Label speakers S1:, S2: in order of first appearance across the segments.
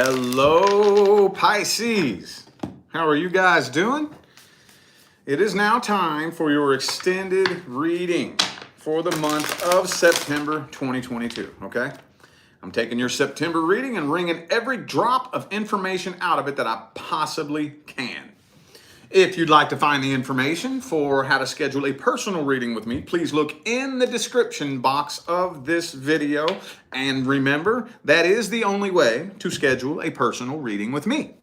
S1: Hello, Pisces. How are you guys doing? It is now time for your extended reading for the month of September 2022, okay? I'm taking your September reading and wringing every drop of information out of it that I possibly can. If you'd like to find the information for how to schedule a personal reading with me, please look in the description box of this video. And remember, that is the only way to schedule a personal reading with me.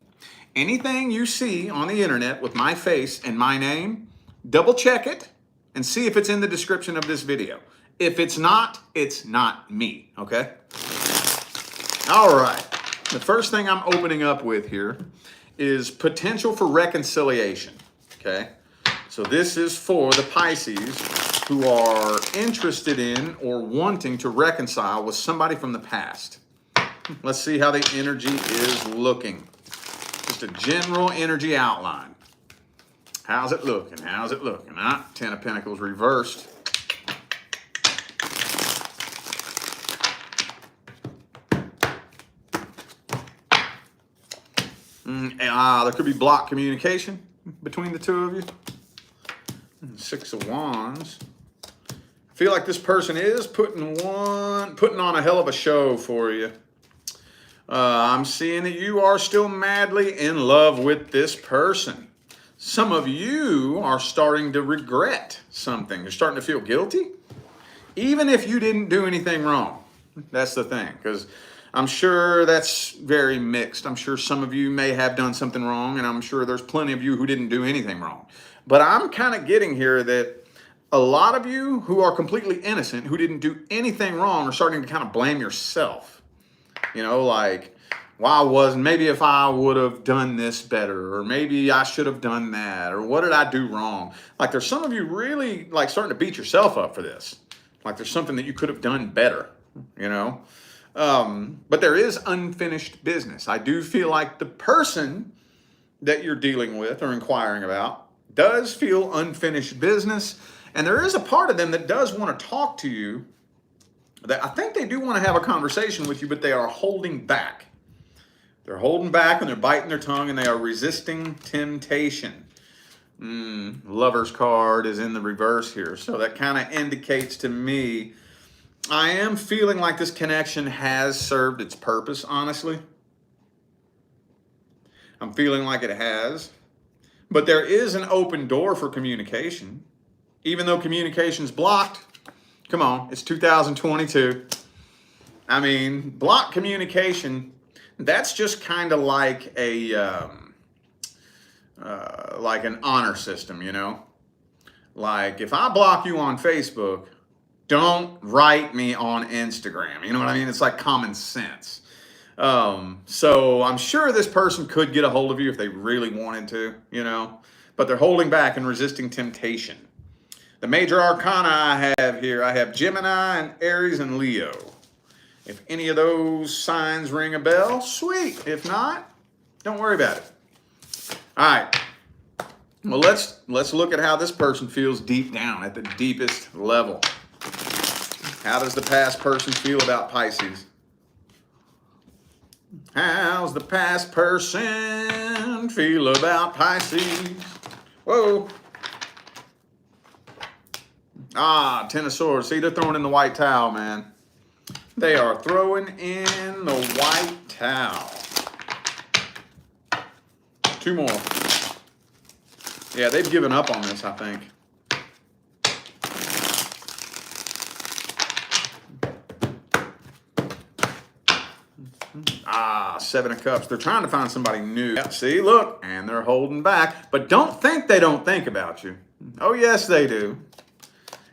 S1: Anything you see on the internet with my face and my name, double check it and see if it's in the description of this video. If it's not me, okay? All right, the first thing I'm opening up with here is potential for reconciliation, okay? So this is for the Pisces who are interested in or wanting to reconcile with somebody from the past. Let's see how the energy is looking. Just a general energy outline. How's it looking? How's it looking? Ah, Ten of Pentacles reversed. There could be blocked communication between the two of you. Six of Wands. I feel like this person is putting on a hell of a show for you. I'm seeing that you are still madly in love with this person. Some of you are starting to regret something. You're starting to feel guilty, even if you didn't do anything wrong. That's the thing, because I'm sure that's very mixed. I'm sure some of you may have done something wrong, and I'm sure there's plenty of you who didn't do anything wrong. But I'm kind of getting here that a lot of you who are completely innocent, who didn't do anything wrong, are starting to kind of blame yourself. You know, like, well, maybe if I would have done this better, or maybe I should have done that, or what did I do wrong? Like, there's some of you really like starting to beat yourself up for this. Like there's something that you could have done better, you know? But there is unfinished business. I do feel like the person that you're dealing with or inquiring about does feel unfinished business. And there is a part of them that does want to talk to you. That I think they do want to have a conversation with you, but they are holding back. They're holding back and they're biting their tongue and they are resisting temptation. Lover's card is in the reverse here. So that kind of indicates to me I am feeling like this connection has served its purpose, honestly. I'm feeling like it has. But there is an open door for communication. Even though communication's blocked, come on, it's 2022. I mean, blocked communication, that's just kind of like an honor system, you know? Like, if I block you on Facebook, don't write me on Instagram. You know what I mean? It's like common sense. So I'm sure this person could get a hold of you if they really wanted to, you know, but they're holding back and resisting temptation. The major arcana I have here, I have Gemini and Aries and Leo. If any of those signs ring a bell, sweet. If not, don't worry about it. All right. Well, let's look at how this person feels deep down at the deepest level. How does the past person feel about Pisces? How's the past person feel about Pisces? Whoa. Ten of Swords. See, they're throwing in the white towel, man. They are throwing in the white towel. Two more. Yeah, they've given up on this, I think. Seven of Cups. They're trying to find somebody new. Yeah, see, look, and they're holding back. But don't think they don't think about you. Oh, yes, they do.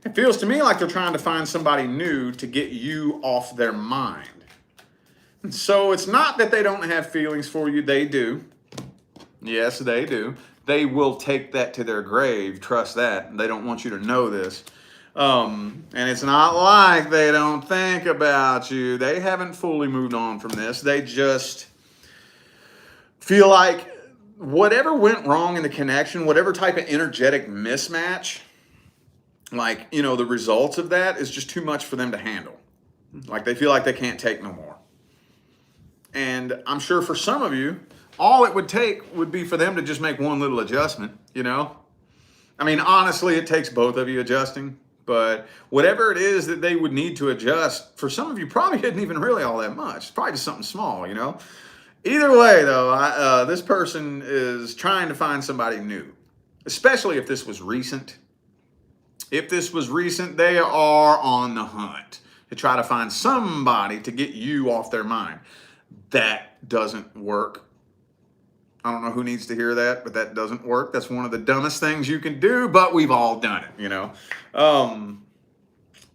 S1: It feels to me like they're trying to find somebody new to get you off their mind. And so it's not that they don't have feelings for you. They do. Yes, they do. They will take that to their grave. Trust that. They don't want you to know this. And it's not like they don't think about you. They haven't fully moved on from this. They just feel like whatever went wrong in the connection, whatever type of energetic mismatch, like, you know, the results of that is just too much for them to handle. Like they feel like they can't take no more. And I'm sure for some of you, all it would take would be for them to just make one little adjustment, you know? I mean, honestly, it takes both of you adjusting, but whatever it is that they would need to adjust, for some of you probably isn't even really all that much. It's probably just something small, you know? Either way, though, this person is trying to find somebody new, especially if this was recent. If this was recent, they are on the hunt to try to find somebody to get you off their mind. That doesn't work. I don't know who needs to hear that, but that doesn't work. That's one of the dumbest things you can do, but we've all done it, you know.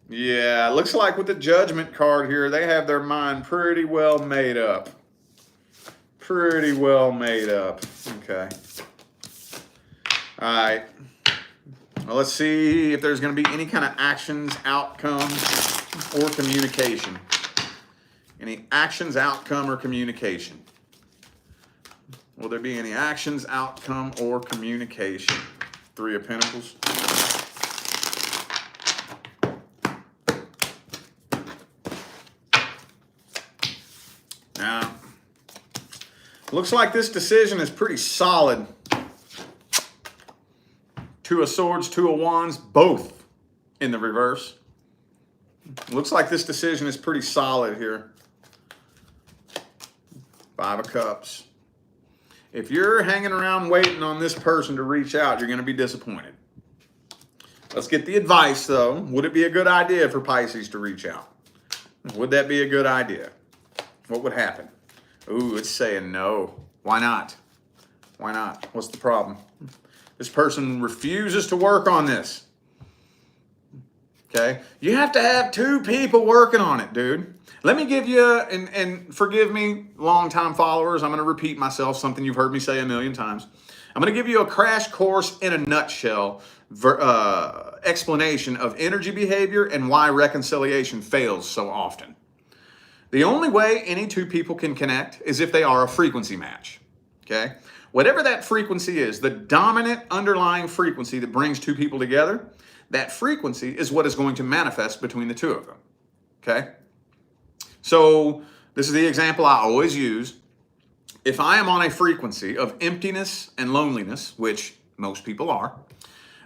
S1: Yeah, it looks like with the Judgment card here, they have their mind pretty well made up. Pretty well made up. Okay. All right. Well, let's see if there's going to be any kind of actions, outcomes, or communication. Any actions, outcome, or communication? Will there be any actions, outcome, or communication? Three of Pentacles. Now, looks like this decision is pretty solid. Two of Swords, Two of Wands, both in the reverse. Looks like this decision is pretty solid here. Five of Cups. If you're hanging around waiting on this person to reach out, you're going to be disappointed. Let's get the advice, though. Would it be a good idea for Pisces to reach out? Would that be a good idea? What would happen? Ooh, it's saying no. Why not? Why not? What's the problem? This person refuses to work on this. Okay? You have to have two people working on it, dude. Let me give you, and forgive me, longtime followers, I'm going to repeat myself, something you've heard me say a million times. I'm going to give you a crash course in a nutshell explanation of energy behavior and why reconciliation fails so often. The only way any two people can connect is if they are a frequency match. Okay? Whatever that frequency is, the dominant underlying frequency that brings two people together, that frequency is what is going to manifest between the two of them. Okay? So this is the example I always use. If I am on a frequency of emptiness and loneliness, which most people are,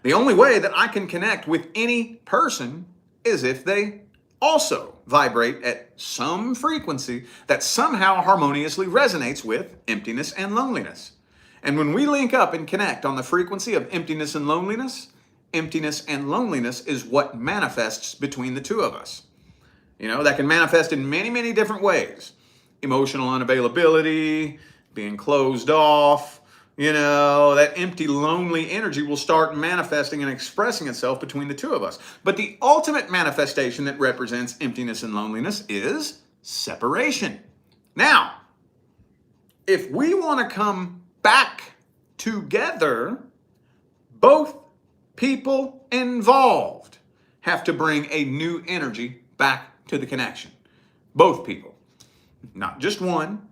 S1: the only way that I can connect with any person is if they also vibrate at some frequency that somehow harmoniously resonates with emptiness and loneliness. And when we link up and connect on the frequency of emptiness and loneliness is what manifests between the two of us. You know, that can manifest in many, many different ways. Emotional unavailability, being closed off, you know, that empty, lonely energy will start manifesting and expressing itself between the two of us. But the ultimate manifestation that represents emptiness and loneliness is separation. Now, if we want to come back together, both people involved have to bring a new energy back to the connection. Both people. Not just one,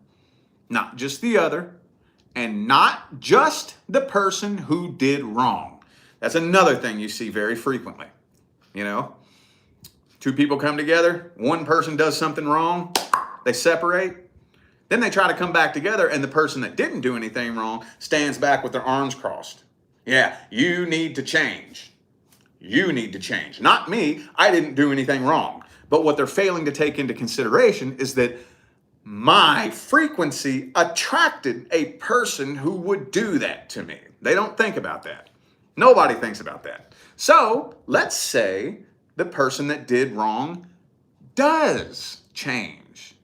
S1: not just the other, and not just the person who did wrong. That's another thing you see very frequently. You know, two people come together, one person does something wrong, they separate, then they try to come back together, and the person that didn't do anything wrong stands back with their arms crossed. Yeah, you need to change. You need to change. Not me, I didn't do anything wrong. But what they're failing to take into consideration is that my frequency attracted a person who would do that to me. They don't think about that. Nobody thinks about that. So let's say the person that did wrong does change.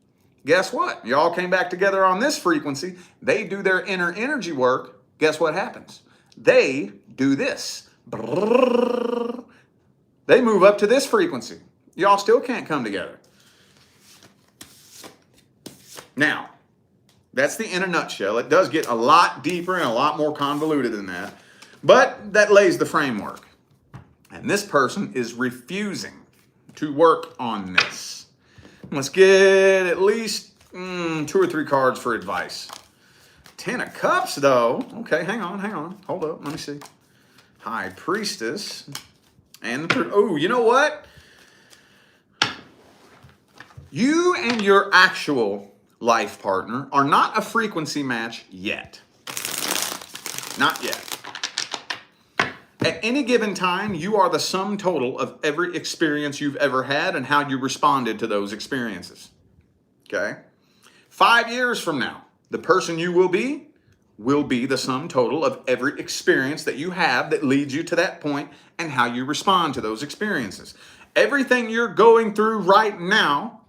S1: Guess what? Y'all came back together on this frequency. They do their inner energy work. Guess what happens? They do this. They move up to this frequency. Y'all still can't come together. Now, that's in a nutshell. It does get a lot deeper and a lot more convoluted than that, but that lays the framework. And this person is refusing to work on this. Let's get at least 2 or 3 cards for advice. 10 of Cups, though. Okay, hang on. Hold up, let me see. High Priestess. And oh, you know what? You and your actual life partner are not a frequency match yet. Not yet. At any given time, you are the sum total of every experience you've ever had and how you responded to those experiences. Okay? 5 years from now, the person you will be the sum total of every experience that you have that leads you to that point and how you respond to those experiences. Everything you're going through right now,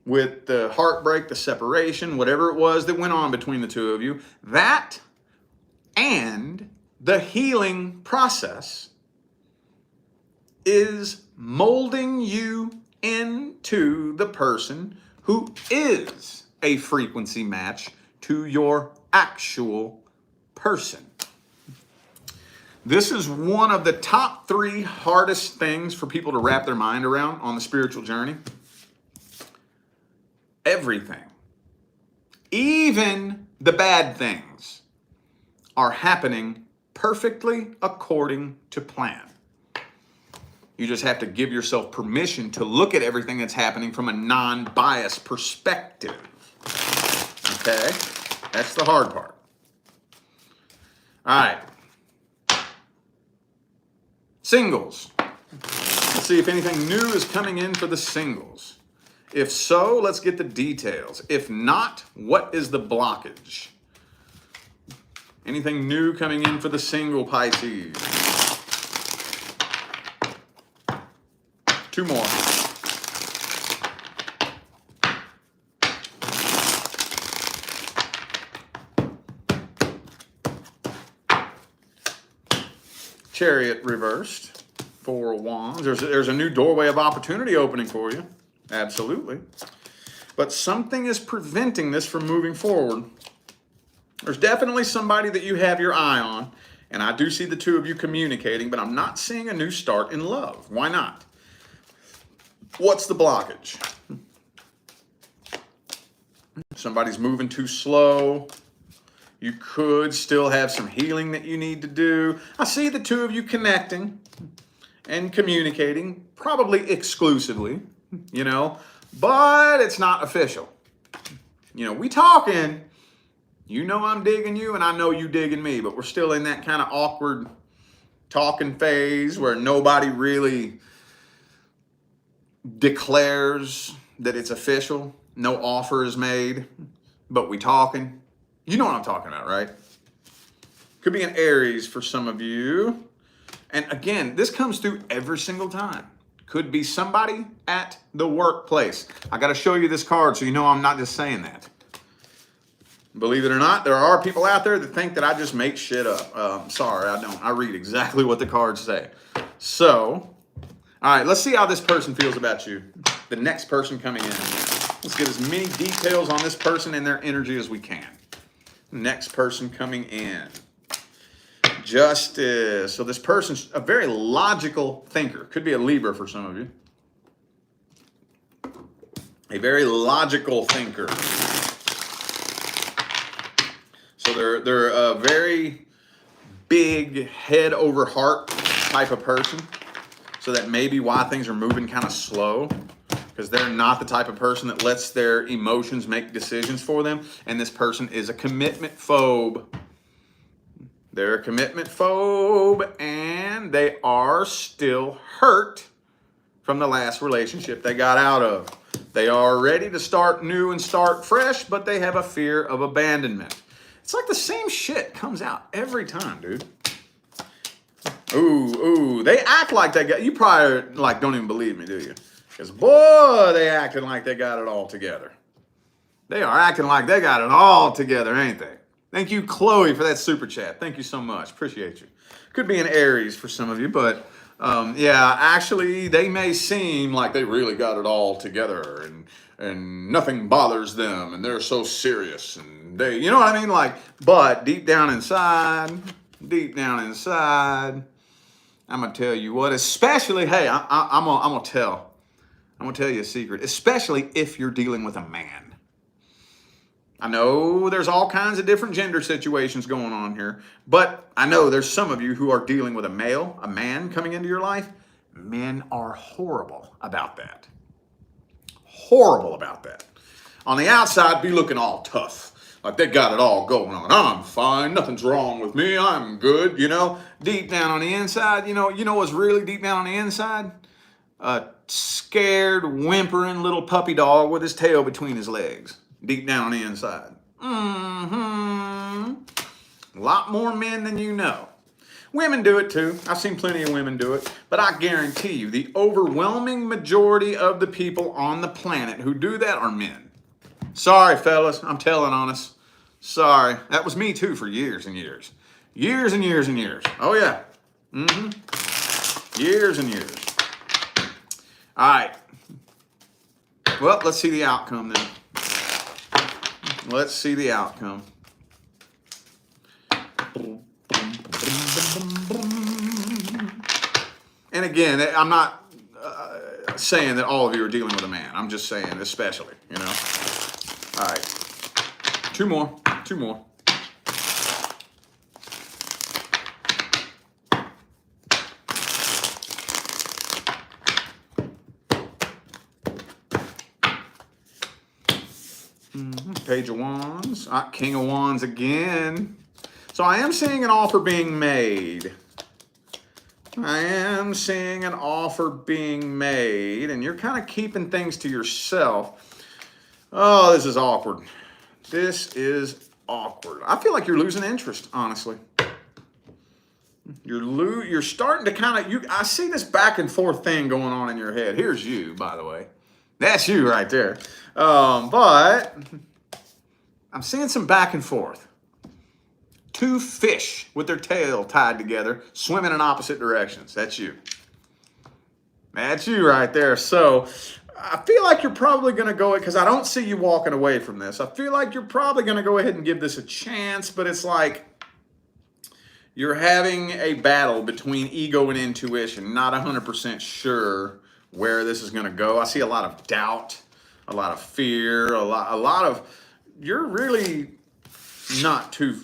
S1: with the heartbreak, the separation, whatever it was that went on between the two of you, that and the healing process is molding you into the person who is a frequency match to your actual person. This is one of the top 3 hardest things for people to wrap their mind around on the spiritual journey. Everything, even the bad things, are happening perfectly according to plan. You just have to give yourself permission to look at everything that's happening from a non-biased perspective. Okay? That's the hard part. All right. Singles. Let's see if anything new is coming in for the singles. If so, let's get the details. If not, what is the blockage? Anything new coming in for the single Pisces? 2 more. Chariot reversed. 4 wands. There's a new doorway of opportunity opening for you. Absolutely. But something is preventing this from moving forward. There's definitely somebody that you have your eye on, and I do see the 2 of you communicating, but I'm not seeing a new start in love. Why not? What's the blockage? Somebody's moving too slow. You could still have some healing that you need to do. I see the 2 of you connecting and communicating, probably exclusively, but it's not official. We talking. I'm digging you and I know you digging me, but we're still in that kind of awkward talking phase where nobody really declares that it's official. No offer is made, but we talking. You know what I'm talking about, right? Could be an Aries for some of you. And again, this comes through every single time. Could be somebody at the workplace. I got to show you this card so you know I'm not just saying that. Believe it or not, there are people out there that think that I just make shit up. Sorry, I don't. I read exactly what the cards say. So, all right, let's see how this person feels about you. The next person coming in. Let's get as many details on this person and their energy as we can. Next person coming in. Justice. So this person's a very logical thinker. Could be a Libra for some of you. A very logical thinker. So they're a very big head over heart type of person. So that may be why things are moving kind of slow, because they're not the type of person that lets their emotions make decisions for them. And this person is a commitment phobe. They're a commitment phobe, and they are still hurt from the last relationship they got out of. They are ready to start new and start fresh, but they have a fear of abandonment. It's like the same shit comes out every time, dude. Ooh, they act like they got, you probably don't even believe me, do you? Because boy, they acting like they got it all together. They are acting like they got it all together, ain't they? Thank you, Chloe, for that super chat. Thank you so much. Appreciate you. Could be an Aries for some of you, but yeah, actually, they may seem like they really got it all together and nothing bothers them and they're so serious and they, you know what I mean? But deep down inside, I'm gonna tell you what, especially, hey, I'm gonna tell you a secret, especially if you're dealing with a man. I know there's all kinds of different gender situations going on here, but I know there's some of you who are dealing with a man coming into your life. Men are horrible about that. Horrible about that. On the outside, be looking all tough. Like they got it all going on. I'm fine. Nothing's wrong with me. I'm good. You know, deep down on the inside, you know what's really deep down on the inside? A scared, whimpering little puppy dog with his tail between his legs. Deep down on the inside. A lot more men than you know. Women do it too. I've seen plenty of women do it. But I guarantee you, the overwhelming majority of the people on the planet who do that are men. Sorry, fellas. I'm telling on us. Sorry. That was me too for years and years. Years and years and years. Oh, yeah. Years and years. All right. Well, let's see the outcome then. Let's see the outcome. And again, I'm not saying that all of you are dealing with a man. I'm just saying especially, you know. All right. Two more. Page of Wands. King of Wands again. So I am seeing an offer being made. And you're kind of keeping things to yourself. Oh, this is awkward. I feel like you're losing interest, honestly. You're starting to kind of, I see this back and forth thing going on in your head. Here's you, by the way. That's you right there. But I'm seeing some back and forth. Two fish with their tail tied together, swimming in opposite directions. That's you. That's you right there. So I feel like you're probably going to go, because I don't see you walking away from this. I feel like you're probably going to go ahead and give this a chance, but it's like you're having a battle between ego and intuition. Not 100% sure where this is going to go. I see a lot of doubt, a lot of fear, a lot of, you're really not too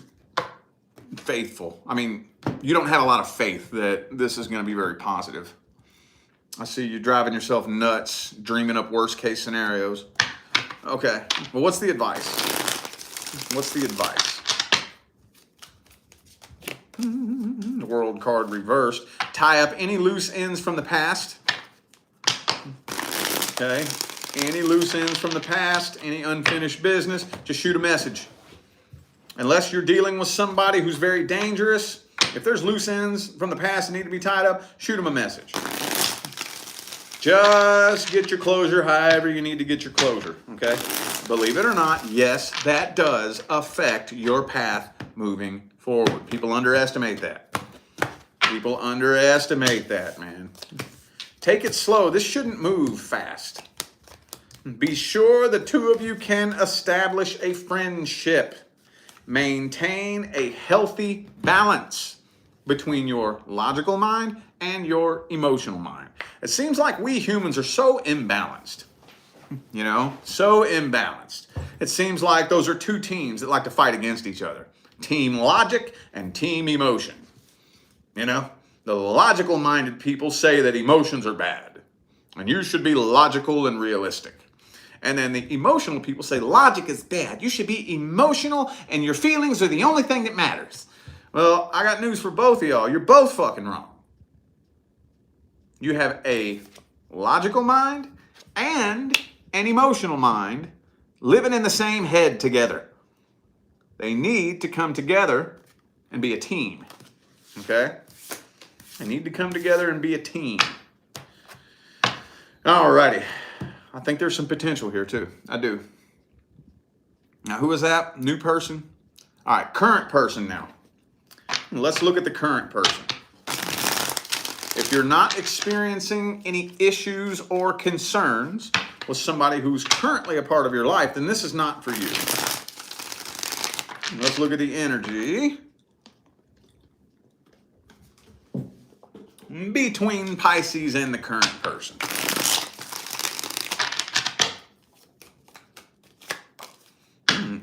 S1: faithful. I mean, you don't have a lot of faith that this is going to be very positive. I see you driving yourself nuts, dreaming up worst case scenarios. Okay, well, what's the advice? The World card reversed. Tie up any loose ends from the past. Okay, any loose ends from the past, any unfinished business, just shoot a message. Unless you're dealing with somebody who's very dangerous, if there's loose ends from the past that need to be tied up, shoot them a message. Just get your closure however you need to get your closure, okay? Believe it or not, yes, that does affect your path moving forward. People underestimate that. Man. Take it slow. This shouldn't move fast. Be sure the two of you can establish a friendship. Maintain a healthy balance between your logical mind and your emotional mind. It seems like we humans are so imbalanced, so imbalanced. It seems like those are two teams that like to fight against each other. Team logic and team emotion. The logical minded people say that emotions are bad and you should be logical and realistic. And then the emotional people say logic is bad. You should be emotional and your feelings are the only thing that matters. Well, I got news for both of y'all. You're both fucking wrong. You have a logical mind and an emotional mind living in the same head together. They need to come together and be a team. Okay? They need to come together and be a team. Alrighty. I think there's some potential here too. I do. Now, who is that? New person? All right, current person now. Let's look at the current person. If you're not experiencing any issues or concerns with somebody who's currently a part of your life, then this is not for you. Let's look at the energy between Pisces and the current person.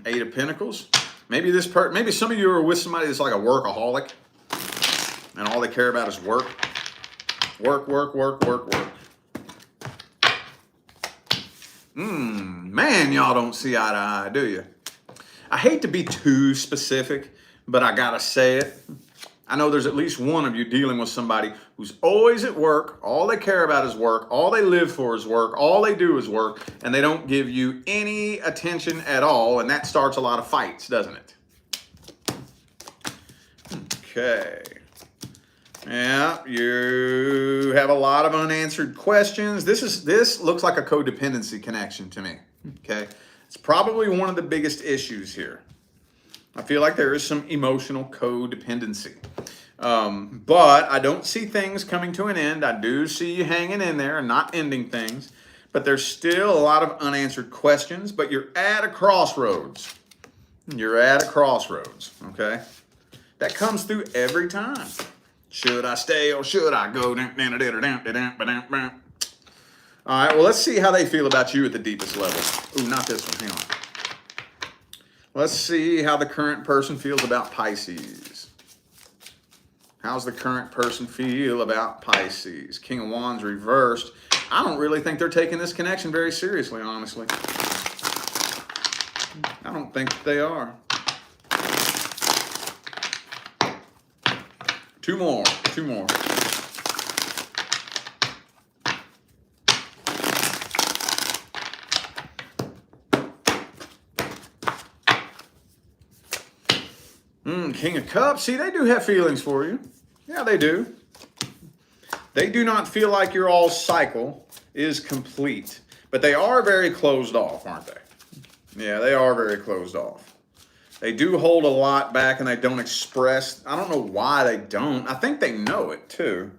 S1: Eight of Pentacles. Maybe maybe some of you are with somebody that's like a workaholic, and all they care about is work. Work. Man, y'all don't see eye to eye, do you? I hate to be too specific, but I gotta say it. I know there's at least one of you dealing with somebody who's always at work, all they care about is work, all they live for is work, all they do is work, and they don't give you any attention at all, and that starts a lot of fights, doesn't it? Okay. Yeah, you have a lot of unanswered questions. This looks like a codependency connection to me. Okay. It's probably one of the biggest issues here. I feel like there is some emotional codependency. But I don't see things coming to an end. I do see you hanging in there and not ending things. But there's still a lot of unanswered questions. But you're at a crossroads. You're at a crossroads. Okay. That comes through every time. Should I stay or should I go? All right, well, let's see how they feel about you at the deepest level. Ooh, not this one. Hang on. Let's see how the current person feels about Pisces. How's the current person feel about Pisces? King of Wands reversed. I don't really think they're taking this connection very seriously, honestly. I don't think they are. Two more. King of Cups. See, they do have feelings for you. Yeah, they do. They do not feel like your all cycle is complete. But they are very closed off, aren't they? Yeah, they are very closed off. They do hold a lot back and they don't express. I don't know why they don't. I think they know it too.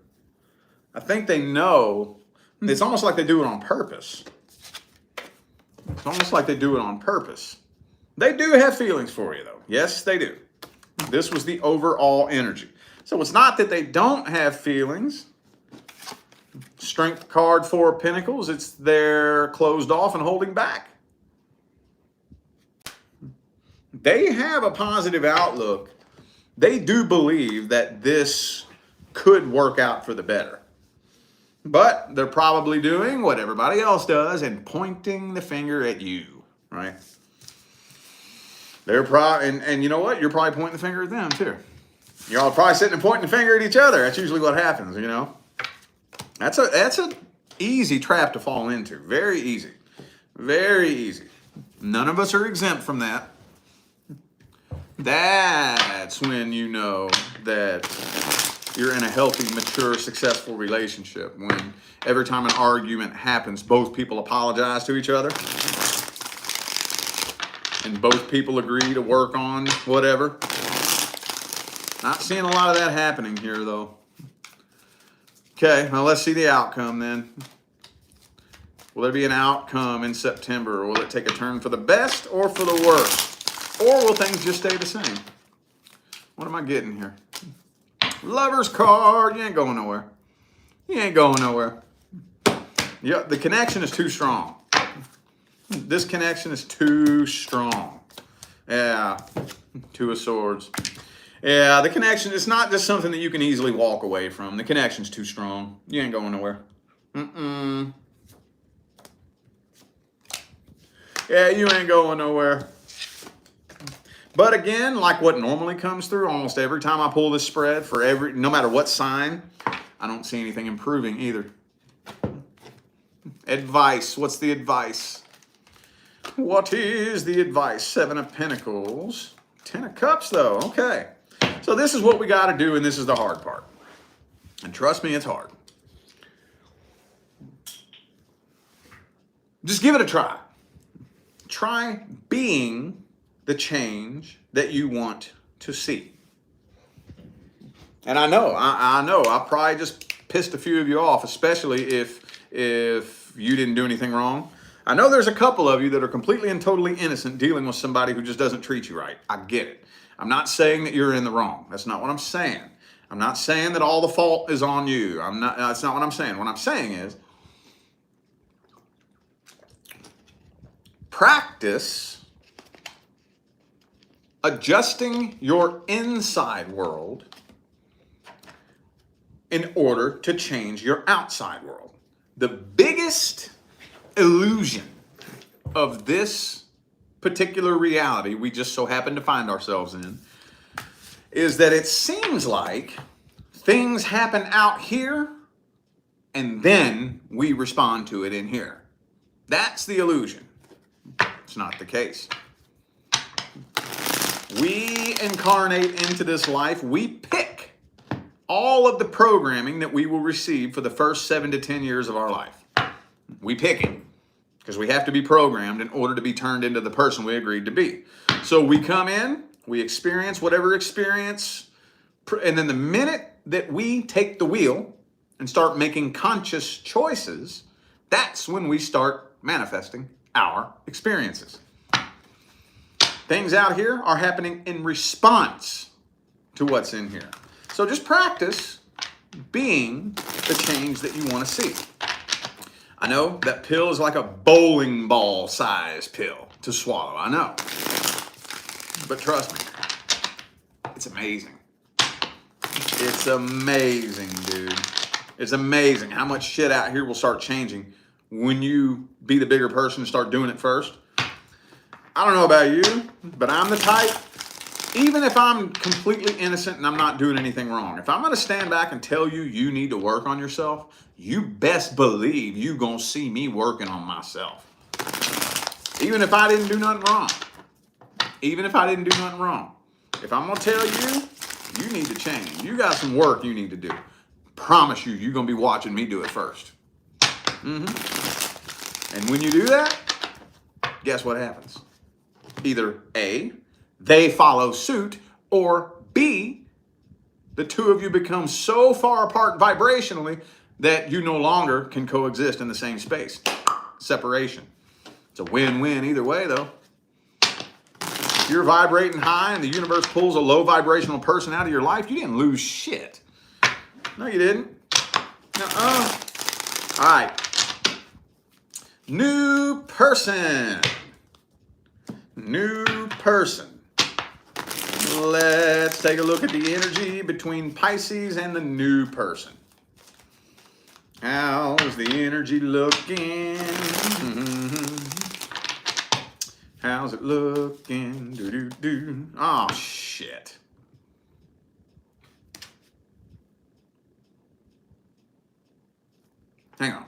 S1: I think they know. It's almost like they do it on purpose. It's almost like they do it on purpose. They do have feelings for you though. Yes, they do. This was the overall energy. So it's not that they don't have feelings. Strength card, 4 of Pentacles. It's they're closed off and holding back. They have a positive outlook. They do believe that this could work out for the better. But they're probably doing what everybody else does and pointing the finger at you, right? They're probably, and you know what? You're probably pointing the finger at them too. You're all probably sitting and pointing the finger at each other. That's usually what happens, you know? That's a easy trap to fall into. Very easy. Very easy. None of us are exempt from that. That's when you know that you're in a healthy, mature, successful relationship. When every time an argument happens, both people apologize to each other. And both people agree to work on whatever. Not seeing a lot of that happening here, though. Okay, well, let's see the outcome then. Will there be an outcome in September? Or will it take a turn for the best or for the worst? Or will things just stay the same? What am I getting here? Lover's card. You ain't going nowhere. You ain't going nowhere. Yeah, the connection is too strong. This connection is too strong. Yeah, 2 of Swords. Yeah, the connection is not just something that you can easily walk away from. The connection's too strong. You ain't going nowhere. Yeah, you ain't going nowhere. But again, like what normally comes through almost every time I pull this spread for no matter what sign, I don't see anything improving either. Advice. What's the advice? What is the advice? 7 of Pentacles. 10 of Cups though. Okay. So this is what we got to do, and this is the hard part. And trust me, it's hard. Just give it a try. Try being the change that you want to see. And I know, I probably just pissed a few of you off, especially if you didn't do anything wrong. I know there's a couple of you that are completely and totally innocent dealing with somebody who just doesn't treat you right. I get it. I'm not saying that you're in the wrong. That's not what I'm saying. I'm not saying that all the fault is on you. That's not what I'm saying. What I'm saying is practice adjusting your inside world in order to change your outside world. The biggest illusion of this particular reality we just so happen to find ourselves in is that it seems like things happen out here and then we respond to it in here. That's the illusion. It's not the case. We incarnate into this life. We pick all of the programming that we will receive for the first 7 to 10 years of our life. We pick it because we have to be programmed in order to be turned into the person we agreed to be. So we come in, we experience whatever experience, and then the minute that we take the wheel and start making conscious choices, that's when we start manifesting our experiences. Things out here are happening in response to what's in here. So just practice being the change that you want to see. I know that pill is like a bowling ball size pill to swallow. I know. But trust me, it's amazing. It's amazing, dude. It's amazing how much shit out here will start changing when you be the bigger person and start doing it first. I don't know about you, but I'm the type, even if I'm completely innocent and I'm not doing anything wrong, if I'm going to stand back and tell you you need to work on yourself, you best believe you going to see me working on myself. Even if I didn't do nothing wrong. Even if I didn't do nothing wrong. If I'm going to tell you, you need to change. You got some work you need to do. Promise you, you're going to be watching me do it first. And when you do that, guess what happens? Either A, they follow suit, or B, the two of you become so far apart vibrationally that you no longer can coexist in the same space. Separation. It's a win-win either way, though. If you're vibrating high and the universe pulls a low vibrational person out of your life, you didn't lose shit. No, you didn't. All right. New person. New person. Let's take a look at the energy between Pisces and the new person. How's the energy looking? How's it looking? Do. Oh, shit. Hang on.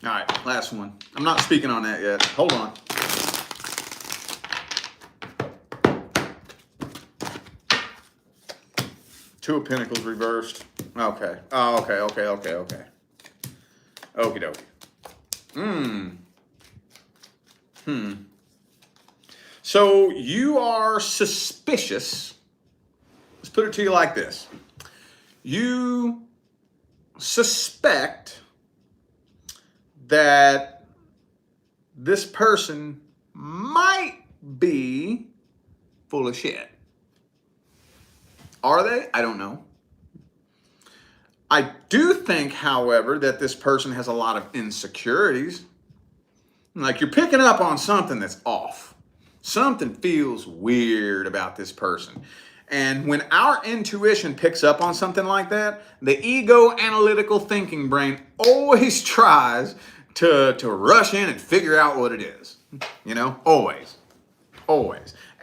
S1: All right, last one. I'm not speaking on that yet. Hold on. Two of Pentacles reversed. Okay. Oh, okay. Okie dokie. So you are suspicious. Let's put it to you like this. You suspect that this person might be full of shit. Are they? I don't know. I do think, however, that this person has a lot of insecurities. Like you're picking up on something that's off. Something feels weird about this person. And when our intuition picks up on something like that, the ego analytical thinking brain always tries to rush in and figure out what it is. You know, always.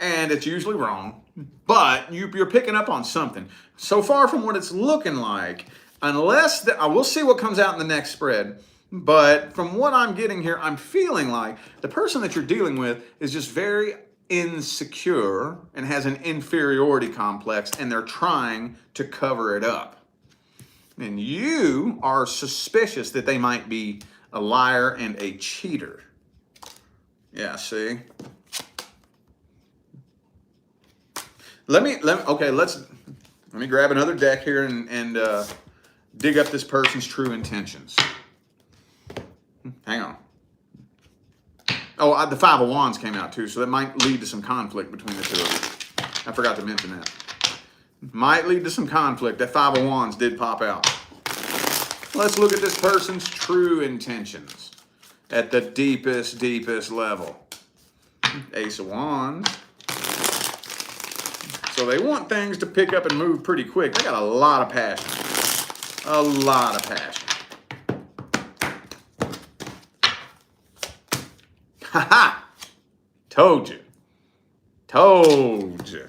S1: And it's usually wrong, but you're picking up on something. So far from what it's looking like, unless, I will see what comes out in the next spread, but from what I'm getting here, I'm feeling like the person that you're dealing with is just very insecure and has an inferiority complex, and they're trying to cover it up. And you are suspicious that they might be a liar and a cheater. Yeah, see? Let me grab another deck here and dig up this person's true intentions. Hang on. Oh, the Five of Wands came out too, so that might lead to some conflict between the two of you. I forgot to mention that. Might lead to some conflict. That Five of Wands did pop out. Let's look at this person's true intentions at the deepest level. Ace of Wands. So they want things to pick up and move pretty quick. They got a lot of passion. A lot of passion. Ha ha! Told you. Told you.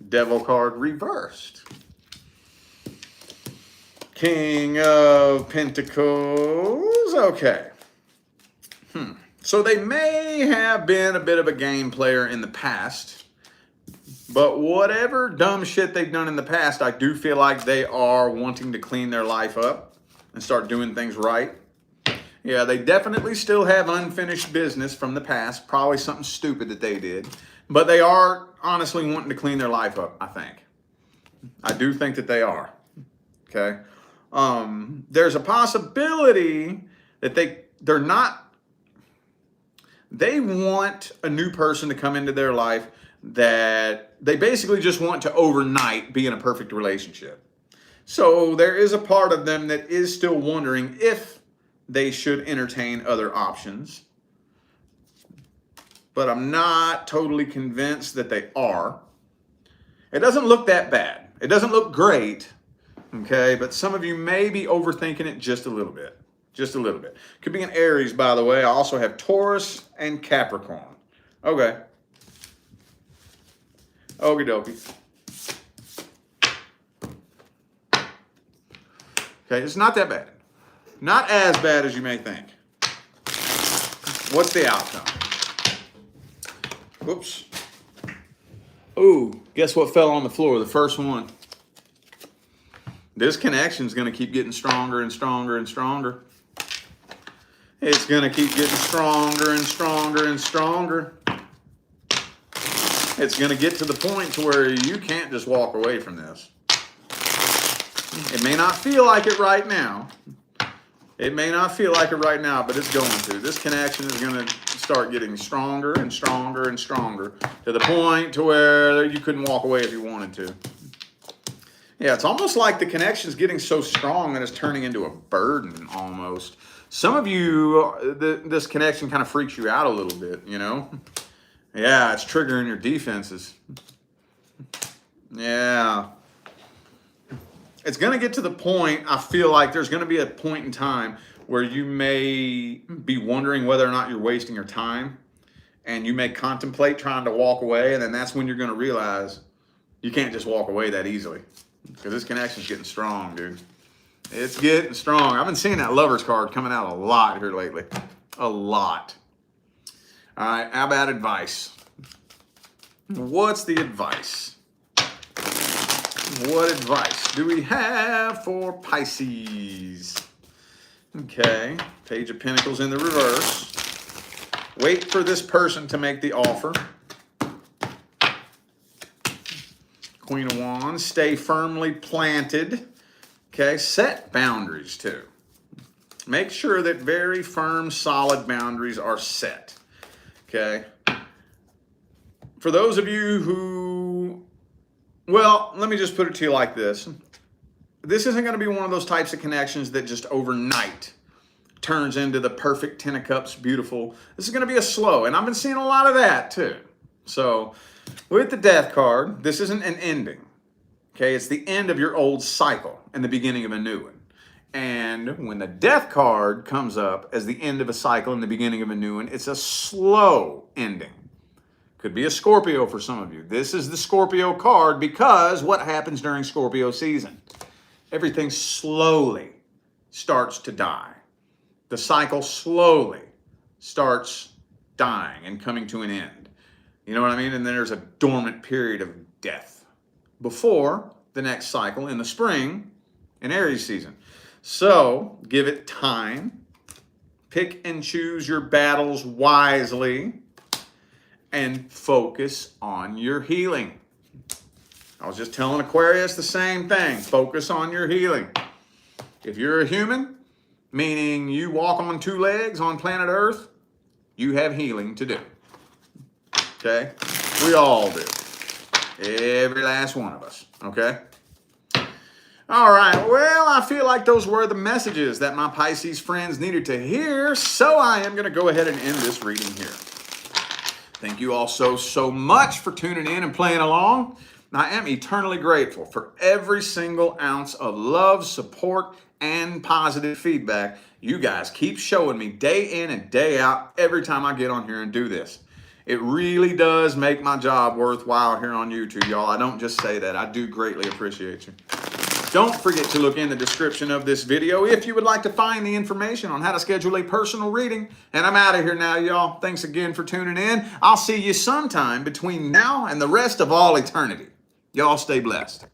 S1: Devil card reversed. King of Pentacles. Okay. So they may have been a bit of a game player in the past, but whatever dumb shit they've done in the past, I do feel like they are wanting to clean their life up and start doing things right. Yeah, they definitely still have unfinished business from the past, probably something stupid that they did, but they are honestly wanting to clean their life up, I think. I do think that they are. Okay. There's a possibility that they're not. They want a new person to come into their life that they basically just want to overnight be in a perfect relationship. So there is a part of them that is still wondering if they should entertain other options. But I'm not totally convinced that they are. It doesn't look that bad. It doesn't look great, okay? But some of you may be overthinking it just a little bit. Just a little bit. Could be an Aries, by the way. I also have Taurus and Capricorn. Okay. Okie dokie. Okay, it's not that bad. Not as bad as you may think. What's the outcome? Whoops. Ooh, guess what fell on the floor? The first one. This connection is going to keep getting stronger and stronger and stronger. It's going to keep getting stronger and stronger and stronger. It's going to get to the point to where you can't just walk away from this. It may not feel like it right now. It may not feel like it right now, but it's going to. This connection is going to start getting stronger and stronger and stronger to the point to where you couldn't walk away if you wanted to. Yeah, it's almost like the connection is getting so strong that it's turning into a burden almost. Some of you, this connection kind of freaks you out a little bit, you know? Yeah, it's triggering your defenses. Yeah. It's going to get to the point, I feel like there's going to be a point in time where you may be wondering whether or not you're wasting your time. And you may contemplate trying to walk away. And then that's when you're going to realize you can't just walk away that easily. Because this connection's getting strong, dude. It's getting strong. I've been seeing that Lover's card coming out a lot here lately. A lot. All right, how about advice? What's the advice? What advice do we have for Pisces? Okay, Page of Pentacles in the reverse. Wait for this person to make the offer. Queen of Wands, stay firmly planted. Okay, set boundaries too. Make sure that very firm, solid boundaries are set. Okay. For those of you who, well, let me just put it to you like this. This isn't going to be one of those types of connections that just overnight turns into the perfect 10 of cups, beautiful. This is going to be a slow, and I've been seeing a lot of that too. So with the Death card, this isn't an ending. Okay, it's the end of your old cycle and the beginning of a new one. And when the Death card comes up as the end of a cycle and the beginning of a new one, it's a slow ending. Could be a Scorpio for some of you. This is the Scorpio card because what happens during Scorpio season? Everything slowly starts to die. The cycle slowly starts dying and coming to an end. You know what I mean? And then there's a dormant period of death before the next cycle in the spring in Aries season. So give it time. Pick and choose your battles wisely and focus on your healing. I was just telling Aquarius the same thing. Focus on your healing. If you're a human, meaning you walk on two legs on planet Earth, you have healing to do. Okay? We all do. Every last one of us. Okay? All right. Well, I feel like those were the messages that my Pisces friends needed to hear, so I am going to go ahead and end this reading here. Thank you all so much for tuning in and playing along. I am eternally grateful for every single ounce of love, support, and positive feedback you guys keep showing me day in and day out every time I get on here and do this. It really does make my job worthwhile here on YouTube, y'all. I don't just say that. I do greatly appreciate you. Don't forget to look in the description of this video if you would like to find the information on how to schedule a personal reading. And I'm out of here now, y'all. Thanks again for tuning in. I'll see you sometime between now and the rest of all eternity. Y'all stay blessed.